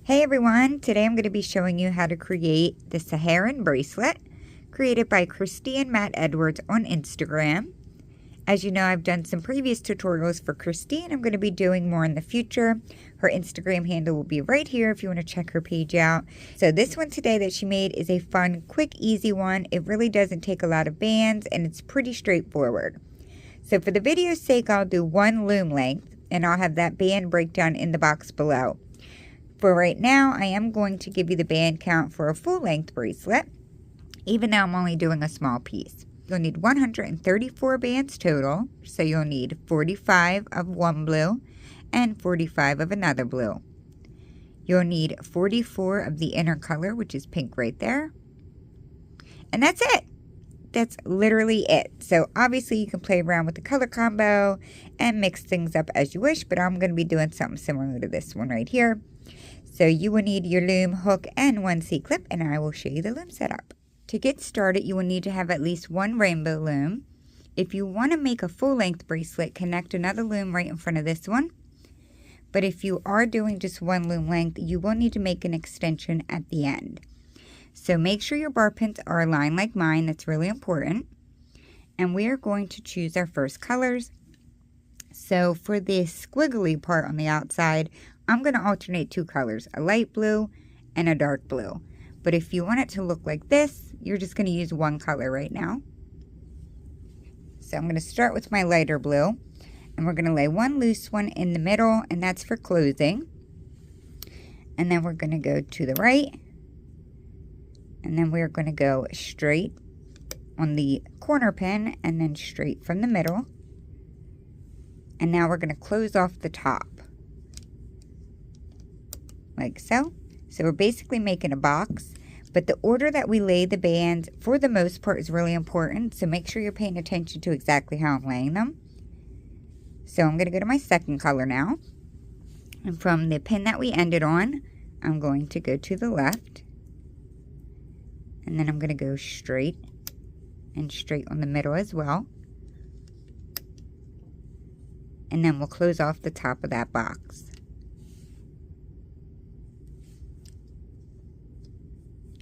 Hey everyone, today I'm going to be showing you how to create the Saharan bracelet created by Christy and Matt Edwards on Instagram. As you know, I've done some previous tutorials for Christy and I'm going to be doing more in the future. Her Instagram handle will be right here if you want to check her page out. So this one today that she made is a fun, quick, easy one. It really doesn't take a lot of bands and it's pretty straightforward. So for the video's sake, I'll do one loom length and I'll have that band breakdown in the box below. For right now, I am going to give you the band count for a full-length bracelet, even though I'm only doing a small piece. You'll need 134 bands total, so you'll need 45 of one blue and 45 of another blue. You'll need 44 of the inner color, which is pink right there. And that's it. That's literally it. So obviously you can play around with the color combo and mix things up as you wish, but I'm going to be doing something similar to this one right here. So you will need your loom hook and one C-clip, and I will show you the loom setup. To get started, you will need to have at least one rainbow loom. If you want to make a full-length bracelet, connect another loom right in front of this one. But if you are doing just one loom length, you will need to make an extension at the end. So make sure your bar pins are aligned like mine. That's really important. And we are going to choose our first colors. So for the squiggly part on the outside, I'm going to alternate two colors, a light blue and a dark blue. But if you want it to look like this, you're just going to use one color right now. So I'm going to start with my lighter blue, and we're going to lay one loose one in the middle, and that's for closing. And then we're going to go to the right, and then we're going to go straight on the corner pin, and then straight from the middle. And now we're going to close off the top. Like so. So we're basically making a box, but the order that we lay the bands for the most part is really important, so make sure you're paying attention to exactly how I'm laying them. So I'm going to go to my second color now, and from the pin that we ended on, I'm going to go to the left, and then I'm going to go straight and straight on the middle as well, and then we'll close off the top of that box.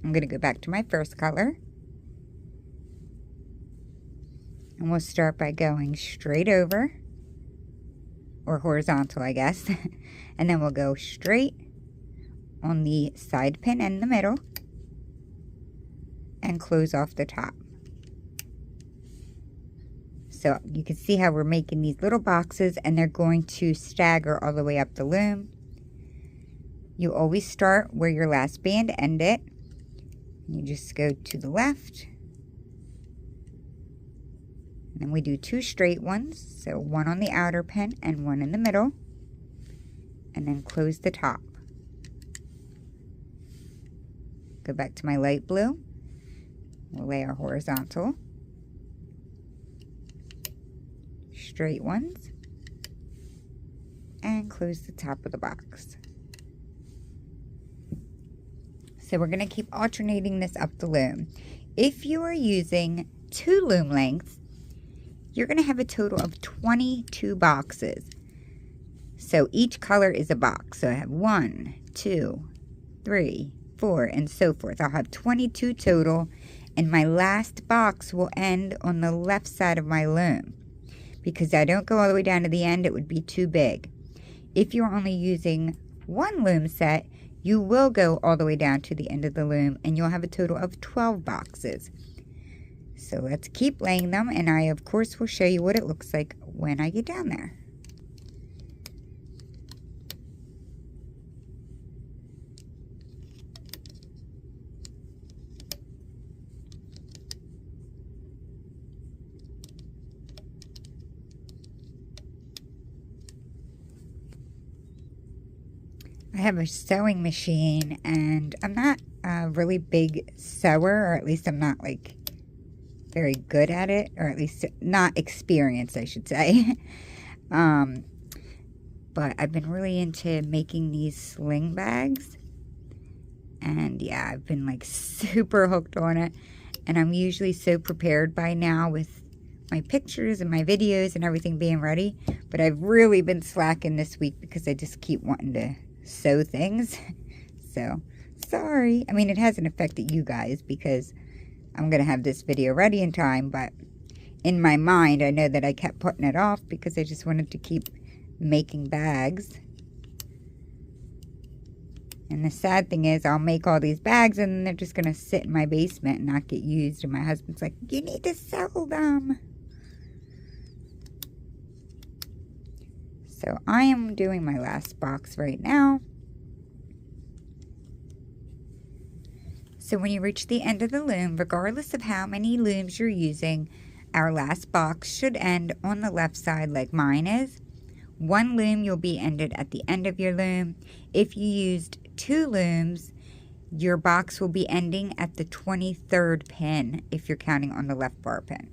I'm going to go back to my first color, and we'll start by going straight over, or horizontal I guess, and then we'll go straight on the side pin in the middle and close off the top. So you can see how we're making these little boxes, and they're going to stagger all the way up the loom. You always start where your last band ended. You just go to the left, and then we do two straight ones, so one on the outer pin and one in the middle, and then close the top. Go back to my light blue. We'll lay our horizontal, straight ones, and close the top of the box. So we're going to keep alternating this up the loom. If you are using two loom lengths, you're going to have a total of 22 boxes. So each color is a box. So I have 1, 2, 3, 4, and so forth. I'll have 22 total, and my last box will end on the left side of my loom. Because I don't go all the way down to the end, it would be too big. If you're only using one loom set, you will go all the way down to the end of the loom, and you'll have a total of 12 boxes. So let's keep laying them, and I of course will show you what it looks like when I get down there. I have a sewing machine, and I'm not a really big sewer, or at least I'm not like very good at it, or at least not experienced, I should say. But I've been really into making these sling bags, and yeah, I've been like super hooked on it, and I'm usually so prepared by now with my pictures and my videos and everything being ready, but I've really been slacking this week because I just keep wanting to sew things. So, sorry. I mean, it hasn't affected you guys because I'm going to have this video ready in time, but in my mind, I know that I kept putting it off because I just wanted to keep making bags. And the sad thing is, I'll make all these bags and then they're just going to sit in my basement and not get used. And my husband's like, you need to sell them. So I am doing my last box right now. So when you reach the end of the loom, regardless of how many looms you're using, our last box should end on the left side like mine is. One loom you'll be ended at the end of your loom. If you used 2 looms, your box will be ending at the 23rd pin if you're counting on the left bar pin.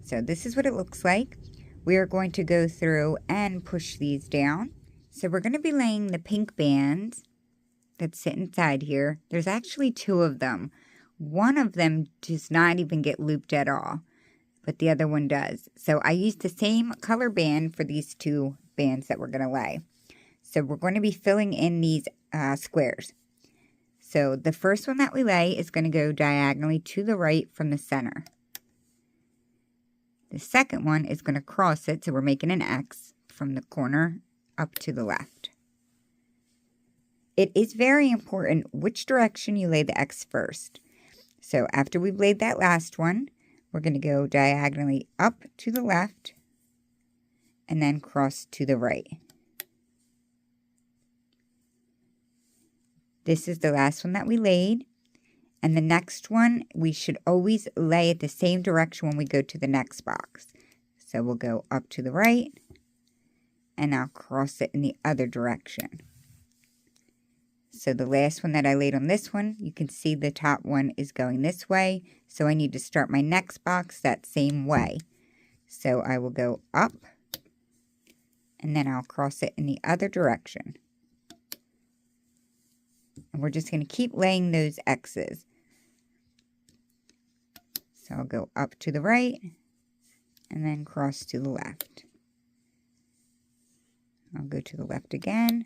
So this is what it looks like. We are going to go through and push these down. So we're going to be laying the pink bands that sit inside here. There's actually 2 of them. One of them does not even get looped at all, but the other one does. So I used the same color band for these 2 bands that we're going to lay. So we're going to be filling in these squares. So the first one that we lay is going to go diagonally to the right from the center. The second one is going to cross it, so we're making an X from the corner up to the left. It is very important which direction you lay the X first. So after we've laid that last one, we're going to go diagonally up to the left and then cross to the right. This is the last one that we laid. And the next one, we should always lay it the same direction when we go to the next box. So we'll go up to the right, and I'll cross it in the other direction. So the last one that I laid on this one, you can see the top one is going this way. So I need to start my next box that same way. So I will go up, and then I'll cross it in the other direction. And we're just going to keep laying those X's. So I'll go up to the right and then cross to the left. I'll go to the left again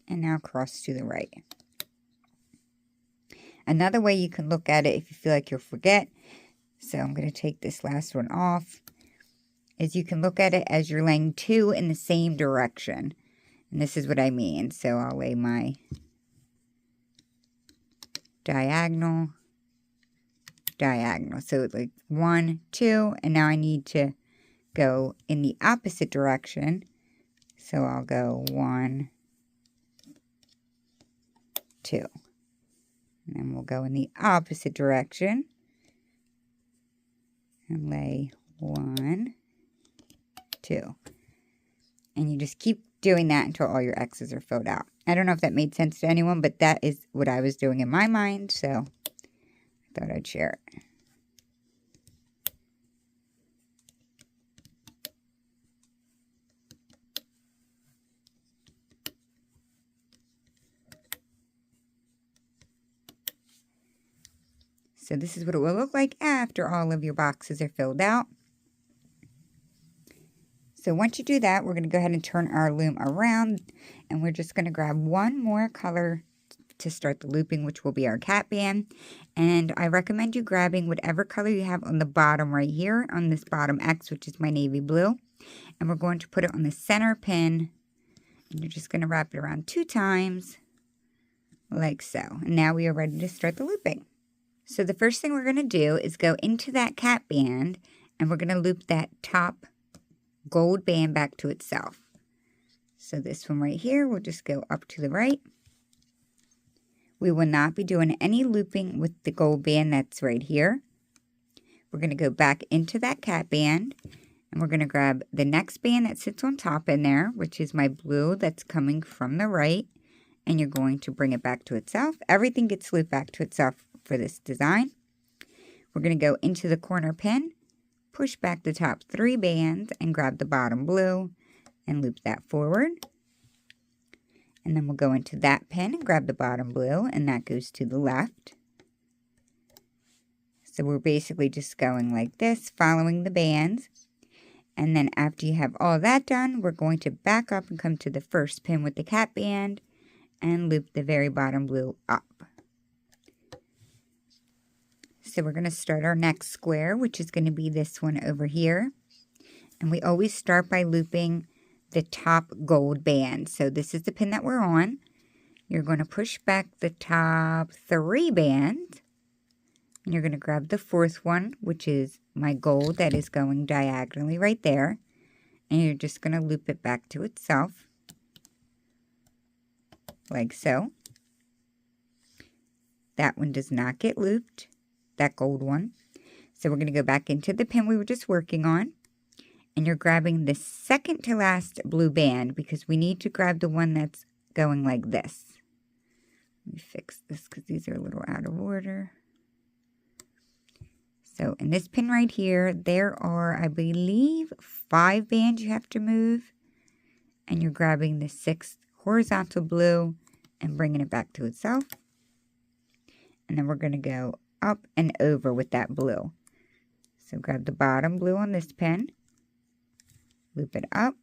and now cross to the right. Another way you can look at it if you feel like you'll forget, so I'm going to take this last one off, is you can look at it as you're laying 2 in the same direction. And this is what I mean. So I'll lay my diagonal. So it's like 1, 2, and now I need to go in the opposite direction. So I'll go 1, 2. And then we'll go in the opposite direction and lay 1, 2. And you just keep doing that until all your X's are filled out. I don't know if that made sense to anyone, but that is what I was doing in my mind, so I thought I'd share it. So this is what it will look like after all of your boxes are filled out. So once you do that, we're going to go ahead and turn our loom around, and we're just going to grab one more color to start the looping, which will be our cat band. And I recommend you grabbing whatever color you have on the bottom right here, on this bottom X, which is my navy blue. And we're going to put it on the center pin, and you're just going to wrap it around 2 times, like so. And now we are ready to start the looping. So the first thing we're going to do is go into that cat band, and we're going to loop that top gold band back to itself. So this one right here, we'll just go up to the right. We will not be doing any looping with the gold band that's right here. We're going to go back into that cat band, and we're going to grab the next band that sits on top in there, which is my blue that's coming from the right, and you're going to bring it back to itself. Everything gets looped back to itself for this design. We're going to go into the corner pin, push back the top 3 bands, and grab the bottom blue and loop that forward. And then we'll go into that pin and grab the bottom blue, and that goes to the left. So we're basically just going like this, following the bands. And then after you have all that done, we're going to back up and come to the first pin with the cat band, and loop the very bottom blue up. So we're going to start our next square, which is going to be this one over here. And we always start by looping the top gold band. So this is the pin that we're on. You're going to push back the top 3 bands. And you're going to grab the 4th one, which is my gold that is going diagonally right there. And you're just going to loop it back to itself, like so. That one does not get looped, that gold one. So we're going to go back into the pin we were just working on. And you're grabbing the second to last blue band because we need to grab the one that's going like this. Let me fix this because these are a little out of order. So in this pin right here, there are, I believe, 5 bands you have to move. And you're grabbing the 6th horizontal blue and bringing it back to itself. And then we're going to go up and over with that blue. So grab the bottom blue on this pin. Loop it up.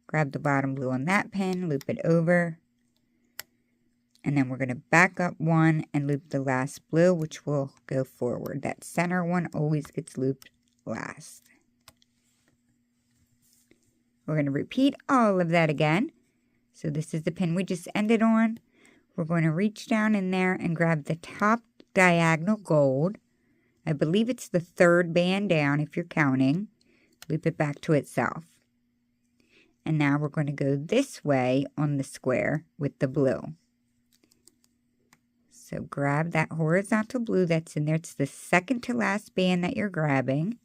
Grab the bottom blue on that pin. Loop it over. And then we're going to back up 1 and loop the last blue, which will go forward. That center one always gets looped last. We're going to repeat all of that again. So this is the pin we just ended on. We're going to reach down in there and grab the top diagonal gold. I believe it's the 3rd band down if you're counting. Loop it back to itself. And now we're going to go this way on the square with the blue. So grab that horizontal blue that's in there. It's the second to last band that you're grabbing.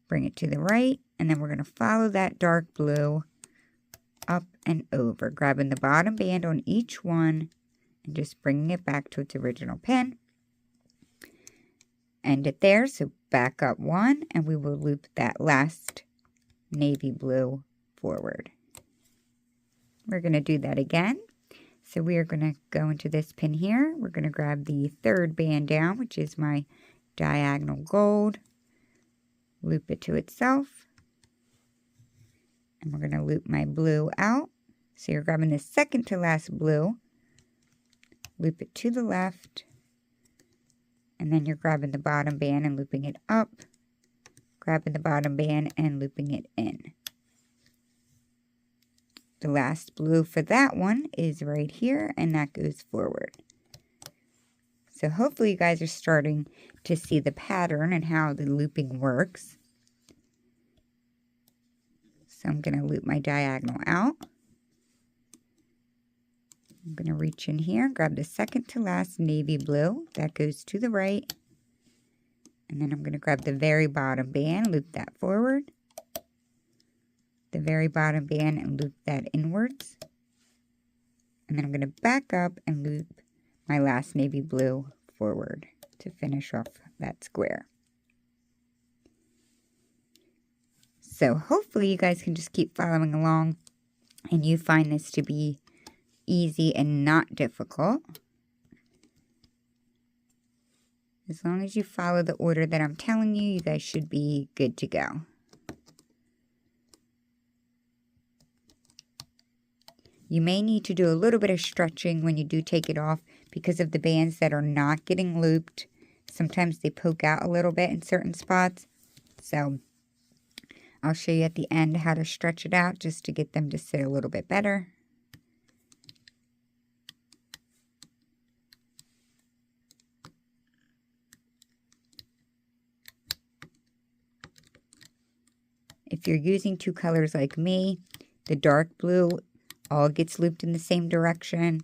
Bring it to the right, and then we're going to follow that dark blue up and over, grabbing the bottom band on each one and just bringing it back to its original pin. End it there, so back up 1, and we will loop that last navy blue forward. We're going to do that again. So we are going to go into this pin here. We're going to grab the 3rd band down, which is my diagonal gold. Loop it to itself. And we're going to loop my blue out. So you're grabbing the second to last blue. Loop it to the left. And then you're grabbing the bottom band and looping it up. Grabbing the bottom band and looping it in. The last blue for that one is right here, and that goes forward. So hopefully you guys are starting to see the pattern and how the looping works. So I'm going to loop my diagonal out. I'm going to reach in here, grab the second to last navy blue. That goes to the right. And then I'm going to grab the very bottom band, loop that forward. The very bottom band and loop that inwards. And then I'm going to back up and loop my last navy blue forward to finish off that square. So hopefully you guys can just keep following along and you find this to be easy and not difficult. As long as you follow the order that I'm telling you, you guys should be good to go. You may need to do a little bit of stretching when you do take it off because of the bands that are not getting looped. Sometimes they poke out a little bit in certain spots. So I'll show you at the end how to stretch it out just to get them to sit a little bit better. If you're using 2 colors like me, the dark blue all gets looped in the same direction.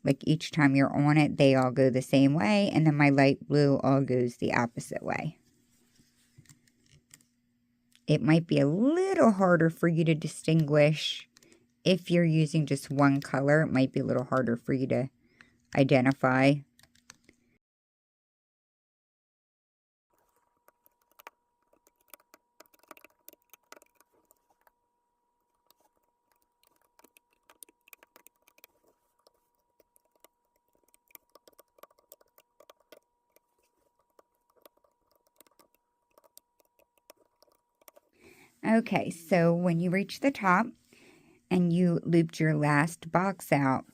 Like each time you're on it, they all go the same way. And then my light blue all goes the opposite way. It might be a little harder for you to distinguish if you're using just one color. It might be a little harder for you to identify. Okay, so when you reach the top, and you looped your last box out,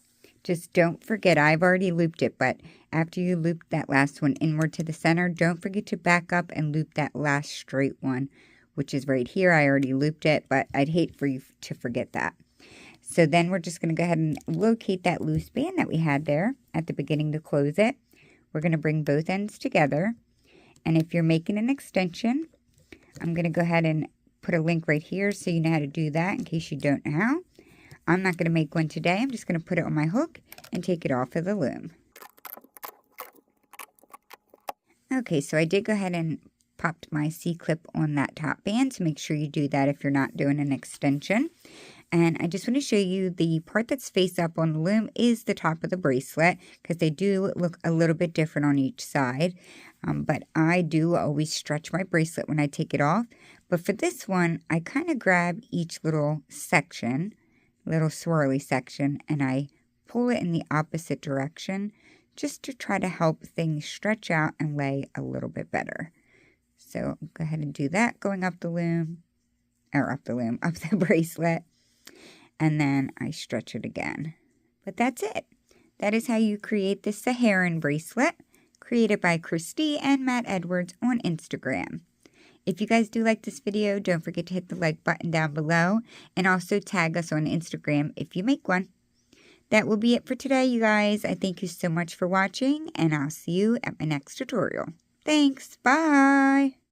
just don't forget, I've already looped it, but after you loop that last one inward to the center, don't forget to back up and loop that last straight one, which is right here. I already looped it, but I'd hate for you to forget that. So then we're just going to go ahead and locate that loose band that we had there at the beginning to close it. We're going to bring both ends together. And if you're making an extension, I'm going to go ahead and put a link right here so you know how to do that in case you don't know how. I'm not going to make one today. I'm just going to put it on my hook and take it off of the loom. Okay, so I did go ahead and popped my C-clip on that top band, so make sure you do that if you're not doing an extension. And I just want to show you the part that's face up on the loom is the top of the bracelet, because they do look a little bit different on each side. But I do always stretch my bracelet when I take it off. But for this one, I kind of grab each little section, little swirly section, and I pull it in the opposite direction just to try to help things stretch out and lay a little bit better. So go ahead and do that, going up the loom, up the bracelet, and then I stretch it again. But that's it. That is how you create the Saharan bracelet, created by Christy and Matt Edwards on Instagram. If you guys do like this video, don't forget to hit the like button down below, and also tag us on Instagram if you make one. That will be it for today, you guys. I thank you so much for watching, and I'll see you at my next tutorial. Thanks. Bye.